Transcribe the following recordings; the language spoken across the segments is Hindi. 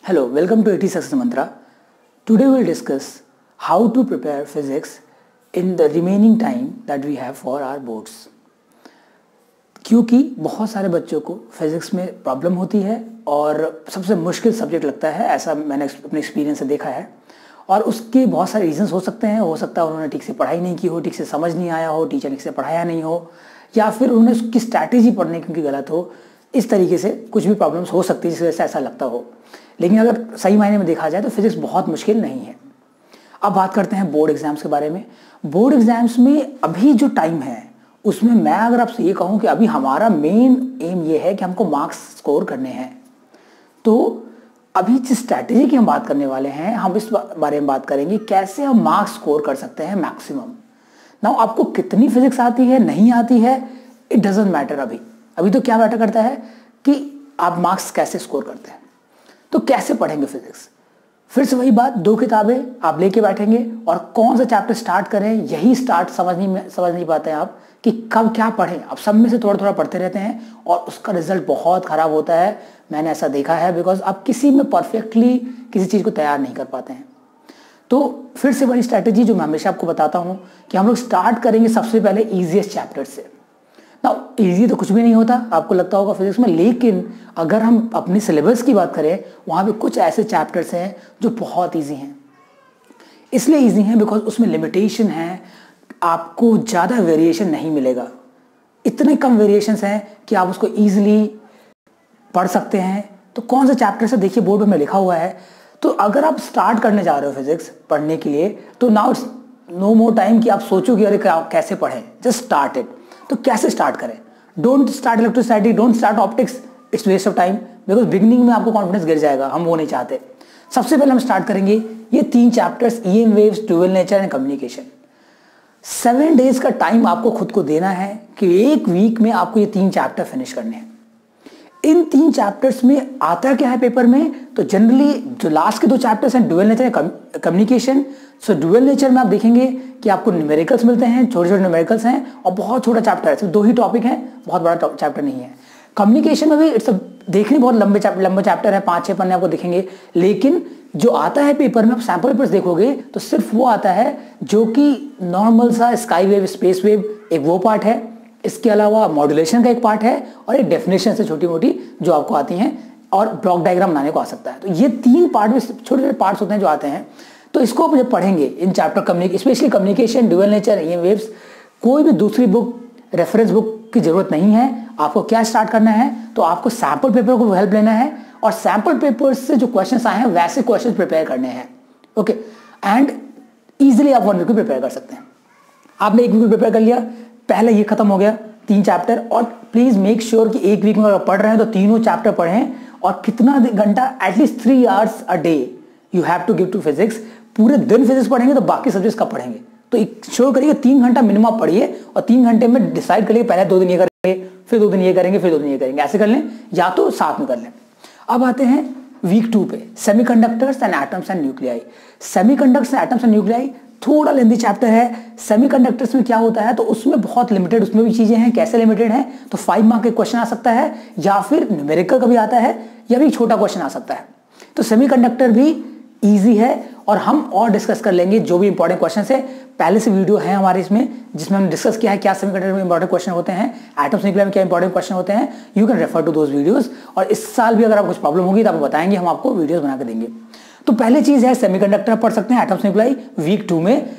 Hello, welcome to 80 Success Mantra. Today we'll discuss how to prepare physics in the remaining time that we have for our boards. क्योंकि बहुत सारे बच्चों को फिजिक्स में प्रॉब्लम होती है और सबसे मुश्किल सब्जेक्ट लगता है, ऐसा मैंने अपने एक्सपीरियंस से देखा है। और उसके बहुत सारे रीजंस हो सकते हैं। हो सकता है उन्होंने ठीक से पढ़ाई नहीं की हो, ठीक से समझ नहीं आया हो, टीचर ठीक से पढ़ाया नहीं हो, या फिर उन्होंने उसकी स्ट्रैटेजी पढ़ने की गलत हो। इस तरीके से कुछ भी प्रॉब्लम्स हो सकती है जिस वजह से ऐसा लगता हो। लेकिन अगर सही मायने में देखा जाए तो फिजिक्स बहुत मुश्किल नहीं है। अब बात करते हैं बोर्ड एग्जाम्स के बारे में। बोर्ड एग्जाम्स में अभी जो टाइम है उसमें मैं अगर आपसे ये कहूँ कि अभी हमारा मेन एम ये है कि हमको मार्क्स स्कोर करने हैं, तो अभी जिस स्ट्रैटेजी की हम बात करने वाले हैं, हम इस बारे में बात करेंगे कैसे हम मार्क्स स्कोर कर सकते हैं मैक्सिमम। नाउ आपको कितनी फिजिक्स आती है नहीं आती है, इट डजंट मैटर। अभी तो क्या मैटर करता है कि आप मार्क्स कैसे स्कोर करते हैं। तो कैसे पढ़ेंगे फिजिक्स? फिर से वही बात, दो किताबें आप लेके बैठेंगे और कौन सा चैप्टर स्टार्ट करें, यही स्टार्ट समझ नहीं पाते हैं आप कि कब क्या पढ़ें। आप सब में से थोड़ा थोड़ा पढ़ते रहते हैं और उसका रिजल्ट बहुत खराब होता है। मैंने ऐसा देखा है, बिकॉज आप किसी में परफेक्टली किसी चीज़ को तैयार नहीं कर पाते हैं। तो फिर से वही स्ट्रैटेजी जो मैं हमेशा आपको बताता हूँ कि हम लोग स्टार्ट करेंगे सबसे पहले ईजीएस्ट चैप्टर से। ना इजी तो कुछ भी नहीं होता, आपको लगता होगा फिजिक्स में, लेकिन अगर हम अपने सिलेबस की बात करें वहाँ पे कुछ ऐसे चैप्टर्स हैं जो बहुत इजी हैं। इसलिए इजी हैं बिकॉज उसमें लिमिटेशन है, आपको ज़्यादा वेरिएशन नहीं मिलेगा। इतने कम वेरिएशंस हैं कि आप उसको ईजिली पढ़ सकते हैं। तो कौन सा चैप्टर है देखिए, बोर्ड में लिखा हुआ है। तो अगर आप स्टार्ट करने जा रहे हो फिजिक्स पढ़ने के लिए, तो now it's no more time कि आप सोचो कि अरे कैसे पढ़ें, जस्ट स्टार्ट इट। तो कैसे स्टार्ट करें? Don't start electrostatic, don't start optics, it's waste of time, because beginning में आपको कॉन्फिडेंस गिर जाएगा, हम वो नहीं चाहते। सबसे पहले हम स्टार्ट करेंगे ये 3 chapters, EM waves, dual nature and communication. 7 days का टाइम आपको खुद को देना है कि एक वीक में आपको ये 3 चैप्टर फिनिश करने हैं। इन 3 चैप्टर्स में आता क्या है पेपर में, तो जनरली जो लास्ट के 2 चैप्टर्स हैं dual nature and communication. So dual nature में आप देखेंगे कि आपको न्यूमेरिकल्स मिलते हैं, छोटे छोटे न्यूमेरिकल्स हैं और बहुत छोटा चैप्टर है, सिर्फ 2 ही टॉपिक हैं, बहुत बड़ा चैप्टर नहीं है। कम्युनिकेशन में भी इट्स देखने बहुत लंबा चैप्टर है, 5-6 पन्ने आपको दिखेंगे, लेकिन जो आता है पेपर में, आप सैम्पल पेपर्स देखोगे तो सिर्फ वो आता है जो कि नॉर्मल सा स्काई वेव, स्पेस वेव, एक वो पार्ट है। इसके अलावा मॉड्यूलेशन का एक पार्ट है और एक डेफिनेशन से छोटी मोटी जो आपको आती हैं, और ब्लॉक डायग्राम बनाने को आ सकता है। तो ये 3 पार्ट में छोटे छोटे पार्ट्स होते हैं जो आते हैं। तो इसको आप जब पढ़ेंगे in chapter specially communication, dual nature, ये वेव्स, कोई भी दूसरी बुक, रेफरेंस बुक की जरूरत नहीं है। आपको क्या स्टार्ट करना है, तो आपको सैम्पल पेपर को हेल्प लेना है और सैम्पल पेपर से जो क्वेश्चंस आए हैं वैसे क्वेश्चंस प्रिपेयर करने हैं। ओके, एंड इजीली आप 1 वीक में प्रिपेयर कर सकते हैं। आपने 1 वीक में प्रिपेयर कर लिया, पहले ये खत्म हो गया 3 चैप्टर। और प्लीज मेक श्योर कि 1 वीक में अगर पढ़ रहे हैं तो तीनों चैप्टर पढ़ें, और कितना घंटा, at least 3 hours a day you have to give to physics. पूरे दिन फिजिक्स पढ़ेंगे तो बाकी सब्जेक्ट्स कब पढ़ेंगे? तो श्योर करिए 3 घंटा मिनिमम आप पढ़िए और 3 घंटे में डिसाइड करिए पहले 2 दिन ये करेंगे, फिर 2 दिन ये करेंगे, फिर 2 दिन ये करेंगे, ऐसे कर लें या तो साथ में कर लें। अब आते हैं वीक 2 पे, semiconductors and atoms and nuclei. Semiconductors and atoms and nuclei थोड़ा लेंथी चैप्टर है। सेमीकंडक्टर्स में क्या होता है, तो उसमें बहुत लिमिटेड, उसमें भी चीजें हैं। कैसे लिमिटेड है, तो 5 मार्क के क्वेश्चन आ सकता है, या फिर न्यूमेरिकल का भी आता है, या भी छोटा क्वेश्चन आ सकता है। तो सेमीकंडक्टर भी इजी है और हम और डिस्कस कर लेंगे जो भी इंपॉर्टेंट क्वेश्चन है। पहले से वीडियो है हमारे इसमें जिसमें हमने डिस्कस किया है क्या सेमीकंडक्टर में इंपॉर्टेंट क्वेश्चन होते हैं, एटम्स न्यूक्लियर में क्या इंपॉर्टेंट क्वेश्चन होते हैं। You can refer to those videos. और इस साल भी अगर आपको कुछ प्रॉब्लम होगी तो आपको बताएंगे, हम आपको वीडियोस बना के देंगे। तो पहले चीज है सेमीकंडक्टर पढ़ सकते हैं, एटम्स न्यूक्लियर वीक 2 में।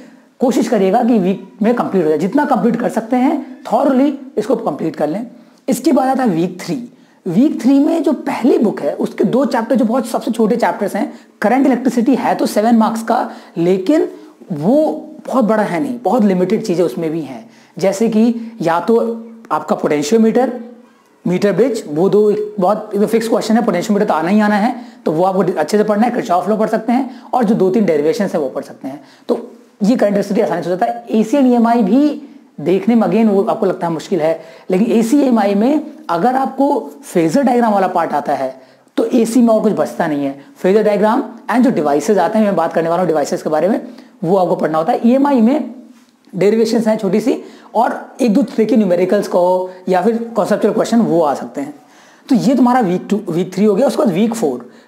कोशिश करिएगा कि वीक में कंप्लीट हो जाए, जितना कंप्लीट कर सकते हैं थॉरली इसको कंप्लीट कर लें। इसके बाद आता है वीक 3। वीक 3 में जो पहली बुक है उसके 2 चैप्टर जो बहुत सबसे छोटे चैप्टर्स हैं। करंट इलेक्ट्रिसिटी है तो 7 मार्क्स का, लेकिन वो बहुत बड़ा है नहीं, बहुत लिमिटेड चीजें उसमें भी हैं। जैसे कि या तो आपका पोटेंशियोमीटर, मीटर ब्रिज, वो 2 बहुत फिक्स क्वेश्चन है। पोटेंशियोमीटर तो आना ही आना है, तो वो आपको अच्छे से पढ़ना है। किरचॉफ लॉ पढ़ सकते हैं और जो 2-3 डेरिवेशंस है वो पढ़ सकते हैं। तो ये करंट इलेक्ट्रिसिटी आसानी से हो जाता है। एसी एंड ईएमआई भी देखने में अगेन वो आपको लगता है मुश्किल है, लेकिन एसी ईएमआई में अगर आपको फेजर डायग्राम वाला पार्ट आता है तो एसी में और कुछ बचता नहीं है। फेजर डायग्राम एंड जो डिवाइसेस आते हैं, मैं बात करने वाला हूँ डिवाइसेस के बारे में, वो आपको पढ़ना होता है। ईएमआई में डेरिवेशंस हैं छोटी सी, और 1-2 तरीके न्यूमेरिकल्स को या फिर कॉन्सेप्चुअल क्वेश्चन वो आ सकते हैं। तो ये तुम्हारा वीक 3 हो गया। उसके बाद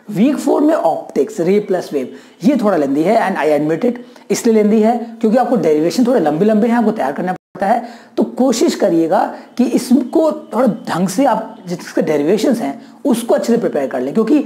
वीक 4 में ऑप्टिक्स, रे प्लस वेव, ये थोड़ा लेंदी है एंड आई एडमिट इट। इसलिए लेंदी है क्योंकि आपको डेरिवेशन थोड़े लंबे लंबे हैं, आपको तैयार करना पड़ता है। तो कोशिश करिएगा कि इसको थोड़ा ढंग से आप जिसके डेरिवेशंस हैं उसको अच्छे से प्रिपेयर कर लें, क्योंकि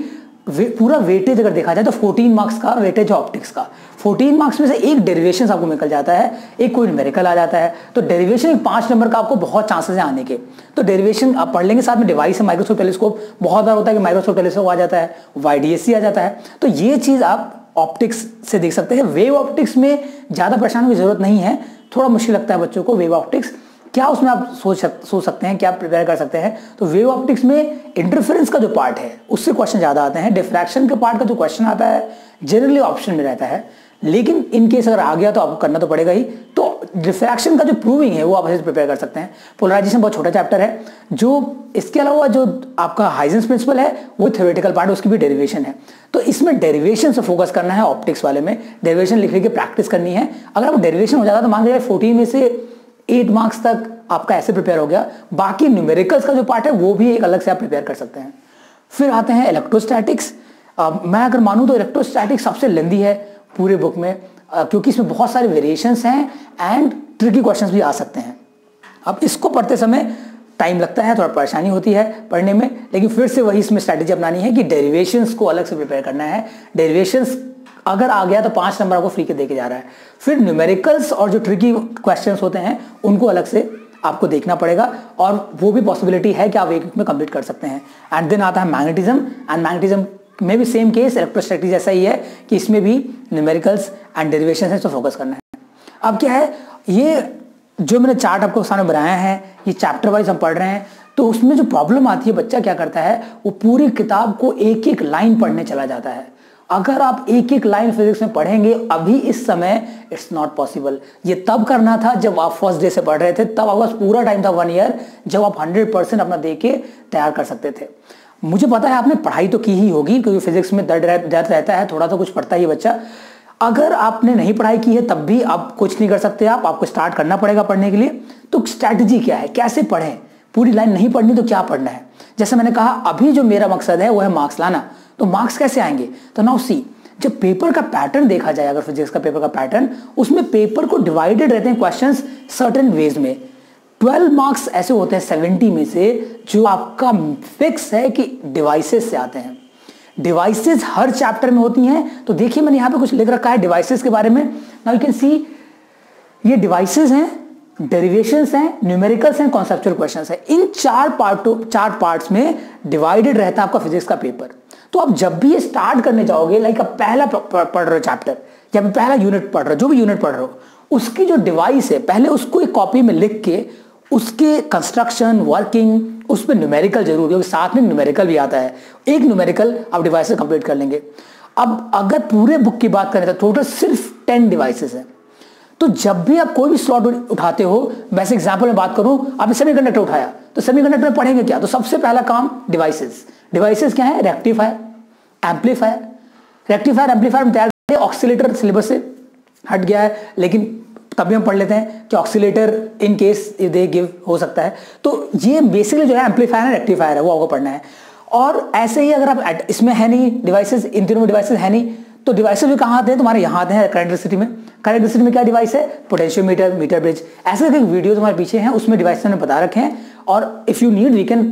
पूरा वेटेज अगर देखा जाए तो 14 मार्क्स का वेटेज है ऑप्टिक्स का। 14 मार्क्स में से एक डेरिवेशन आपको निकल जाता है, एक कोई न्यूमेरिकल आ जाता है। तो डेरिवेशन 5 नंबर का आपको बहुत चांसेस है आने के। तो डेरिवेशन आप पढ़ लेंगे, साथ में डिवाइस है, माइक्रोस्कोप टेलीस्कोप, बहुत बार होता है कि माइक्रोस्कोप टेलीस्कोप आ जाता है, YDSC आ जाता है। तो ये चीज़ आप ऑप्टिक्स से देख सकते हैं। वेव ऑप्टिक्स में ज़्यादा परेशानी की जरूरत नहीं है, थोड़ा मुश्किल लगता है बच्चों को वेव ऑप्टिक्स। क्या उसमें आप सोच सकते हैं, क्या प्रिपेयर कर सकते हैं? तो वेव ऑप्टिक्स में इंटरफेरेंस का जो पार्ट है उससे क्वेश्चन ज़्यादा आते हैं। डिफ्रैक्शन के पार्ट का जो क्वेश्चन आता है जनरली ऑप्शन में रहता है, लेकिन इन केस अगर आ गया तो आपको करना तो पड़ेगा ही। तो डिफ्रैक्शन का जो प्रूविंग है वो आप अच्छे से प्रिपेयर कर सकते हैं। पोलराइजेशन बहुत छोटा चैप्टर है। जो इसके अलावा जो आपका हाइजेंस प्रिंसिपल है वो थ्योरेटिकल पार्ट, उसकी भी डेरिवेशन है। तो इसमें डेरिवेशन से फोकस करना है। ऑप्टिक्स वाले में डेरिवेशन लिखने की प्रैक्टिस करनी है। अगर आपको डेरिवेशन हो जाता तो मान लीजिए 14 में से 8 मार्क्स तक आपका ऐसे प्रिपेयर हो गया। बाकी न्यूमेरिकल्स का जो पार्ट है वो भी एक अलग से आप प्रिपेयर कर सकते हैं। फिर आते हैं इलेक्ट्रोस्टैटिक्स। मैं अगर मानूं तो इलेक्ट्रोस्टैटिक्स सबसे लेंदी है पूरे बुक में, क्योंकि इसमें बहुत सारे वेरिएशंस हैं एंड ट्रिकी क्वेश्चंस भी आ सकते हैं। अब इसको पढ़ते समय टाइम लगता है, थोड़ा परेशानी होती है पढ़ने में, लेकिन फिर से वही इसमें स्ट्रैटेजी अपनानी है कि डेरिवेशंस को अलग से प्रिपेयर करना है। डेरिवेशंस अगर आ गया तो 5 नंबर आपको फ्री के देके जा रहा है। फिर न्यूमेरिकल्स और जो ट्रिकी क्वेश्चंस होते हैं उनको अलग से आपको देखना पड़ेगा, और वो भी पॉसिबिलिटी है कि आप एक में कंप्लीट कर सकते हैं। एंड देन आता है मैग्नेटिज्म, एंड मैग्नेटिज्म में भी सेम केस इलेक्ट्रोस्टैटिक्स जैसा ही है कि इसमें भी न्यूमेरिकल्स एंड डेरिवेशंस है, तो फोकस करना है। अब क्या है, ये जो मैंने चार्ट आपको सामने बनाया है, ये चैप्टर वाइज हम पढ़ रहे हैं। तो उसमें जो प्रॉब्लम आती है, बच्चा क्या करता है, वो पूरी किताब को एक एक लाइन पढ़ने चला जाता है। अगर आप एक एक लाइन फिजिक्स में पढ़ेंगे अभी इस समय, इट्स नॉट पॉसिबल। ये तब करना था जब आप फर्स्ट डे से पढ़ रहे थे, तब आपके पास पूरा टाइम था 1 ईयर, जब आप 100% अपना दे के तैयार कर सकते थे। मुझे पता है आपने पढ़ाई तो की ही होगी, क्योंकि फिजिक्स में दर्द रहता है, थोड़ा तो कुछ पढ़ता ही बच्चा। अगर आपने नहीं पढ़ाई की है तब भी आप कुछ नहीं कर सकते, आपको स्टार्ट करना पड़ेगा पढ़ने के लिए। तो स्ट्रैटेजी क्या है, कैसे पढ़ें? पूरी लाइन नहीं पढ़नी तो क्या पढ़ना है? जैसे मैंने कहा, अभी जो मेरा मकसद है वो है मार्क्स लाना। तो मार्क्स कैसे आएंगे? तो नाउ सी, जब पेपर का पैटर्न देखा जाए, अगर फिजिक्स का पेपर का पैटर्न, उसमें पेपर को डिवाइडेड रहते हैं क्वेश्चंस सर्टेन वेज में। 12 मार्क्स ऐसे होते हैं 70 में से जो आपका फिक्स है कि डिवाइसेस से आते हैं। डिवाइसेस हर चैप्टर में होती हैं। तो देखिए मैंने यहाँ पे कुछ लिख रखा है डिवाइसेस के बारे में। नाउ यू कैन सी, ये डिवाइसेस हैं, डेरिवेशंस हैं, न्यूमेरिकल्स हैं, कॉन्सेप्चुअल क्वेश्चंस हैं। इन चार पार्ट्स में डिवाइडेड रहता है आपका फिजिक्स का पेपर। तो आप जब भी ये स्टार्ट करने जाओगे, लाइक आप पहला पढ़ रहे हो चैप्टर या पहला यूनिट पढ़ रहे हो, जो भी यूनिट पढ़ रहे हो, उसकी जो डिवाइस है पहले उसको एक कॉपी में लिख के उसके कंस्ट्रक्शन, वर्किंग, उस पर न्यूमेरिकल जरूर, क्योंकि साथ में न्यूमेरिकल भी आता है। एक न्यूमेरिकल आप डिवाइस से कंप्लीट कर लेंगे। अब अगर पूरे बुक की बात करें तो टोटल सिर्फ 10 डिवाइसेस हैं। तो जब भी आप कोई भी स्लॉट उठाते हो, वैसे एग्जाम्पल में बात करूं, आपने सेमीकंडक्टर उठाया तो सेमीकंडक्टर में पढ़ेंगे क्या? तो सबसे पहला काम डिवाइसेस। डिवाइसेस क्या है? Rectifier, amplifier. रेक्टिफायर एम्पलीफायर में तैयार करते हैं। ऑक्सीलेटर सिलेबस से हट गया है, लेकिन तभी हम पढ़ लेते हैं कि oscillator in case they give हो सकता है। तो ये बेसिकली जो है एम्पलीफायर है, रेक्टिफायर है, वो आपको पढ़ना है। और ऐसे ही अगर आप इसमें है नहीं डिवाइसेस, इन तीनों में डिवाइसेस है नहीं, तो डिवाइसेस भी कहाँ आते हैं? तुम्हारे यहाँ आते हैं करंट इलेक्ट्रिसिटी में। करंट इलेक्ट्रिसिटी में क्या डिवाइस है? Potentiometer, meter bridge. ऐसे एक वीडियो तुम्हारे पीछे हैं, उसमें डिवाइसेस मैंने बता रखे हैं। और if you need we can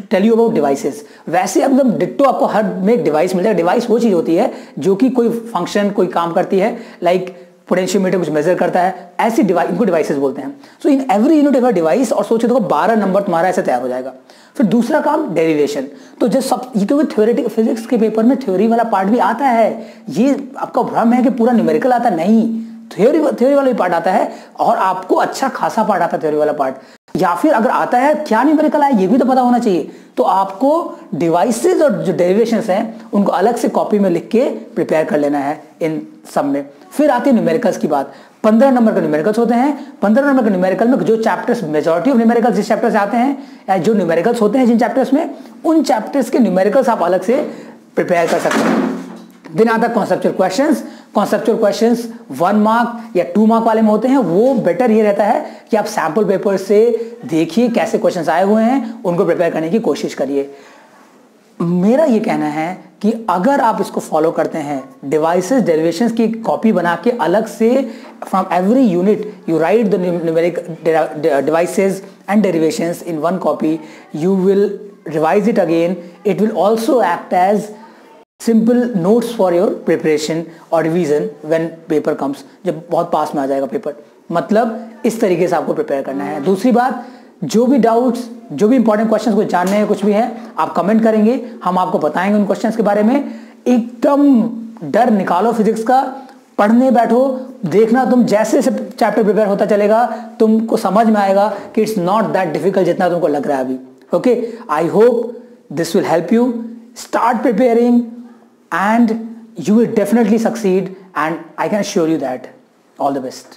tell you about devices. वैसे एकदम डिट्टो आपको हर में एक डिवाइस मिल जाएगा। डिवाइस वो चीज होती है जो कि कोई फंक्शन, कोई काम करती है, लाइक पोटेंशियोमीटर कुछ मेजर करता है, ऐसी डिवाइस, इनको डिवाइसेस बोलते हैं। So in every unit of device, और सोचे तो 12 नंबर तुम्हारा ऐसे तैयार हो जाएगा। फिर दूसरा काम डेरिवेशन। तो जब सब, क्योंकि थ्योरेटिकल फिजिक्स के पेपर में थ्योरी वाला पार्ट भी आता है। ये आपका भ्रम है कि पूरा न्यूमेरिकल आता नहीं, थ्योरी वाला भी पार्ट आता है, और आपको अच्छा खासा पार्ट आता है थ्योरी वाला पार्ट। या फिर अगर आता है क्या न्यूमेरिकल है ये भी तो पता होना चाहिए। तो आपको डिवाइसेस और जो डेरिवेशंस हैं उनको अलग से कॉपी में लिख के प्रिपेयर कर लेना है इन सब में। फिर आती है न्यूमेरिकल्स की बात। 15 नंबर के न्यूमेरिकल्स होते हैं। 15 नंबर के न्यूमेरिकल में जो चैप्टर्स, मेजॉरिटी ऑफ न्यूमेरिकल्स जिस चैप्टर से आते हैं, या जो न्यूमेरिकल्स होते हैं जिन चैप्टर्स में, उन चैप्टर्स के न्यूमेरिकल्स आप अलग से प्रिपेयर कर सकते हैं। दिन आता है conceptual questions. Conceptual questions 1 mark या 2 मार्क वाले में होते हैं। वो बेटर ये रहता है कि आप सैंपल पेपर से देखिए कैसे क्वेश्चंस आए हुए हैं, उनको प्रिपेयर करने की कोशिश करिए। मेरा ये कहना है कि अगर आप इसको फॉलो करते हैं, डिवाइसेस डेरिवेशंस की कॉपी बना के अलग से from every unit you write the numeric devices and derivations in one copy, you will revise it again, it will also act as simple notes for your preparation और रिवीजन व्हेन पेपर कम्स, जब बहुत पास में आ जाएगा पेपर। मतलब इस तरीके से आपको प्रिपेयर करना है। दूसरी बात, जो भी डाउट्स, जो भी इंपॉर्टेंट क्वेश्चंस को जानने हैं, कुछ भी है, आप कमेंट करेंगे, हम आपको बताएंगे उन क्वेश्चंस के बारे में। एकदम डर निकालो फिजिक्स का, पढ़ने बैठो, देखना तुम जैसे से चैप्टर प्रिपेयर होता चलेगा तुमको समझ में आएगा कि इट्स नॉट दैट डिफिकल्ट जितना तुमको लग रहा है अभी। Okay, I hope this will help you. Start preparing and you will definitely succeed, and I can assure you that. All the best.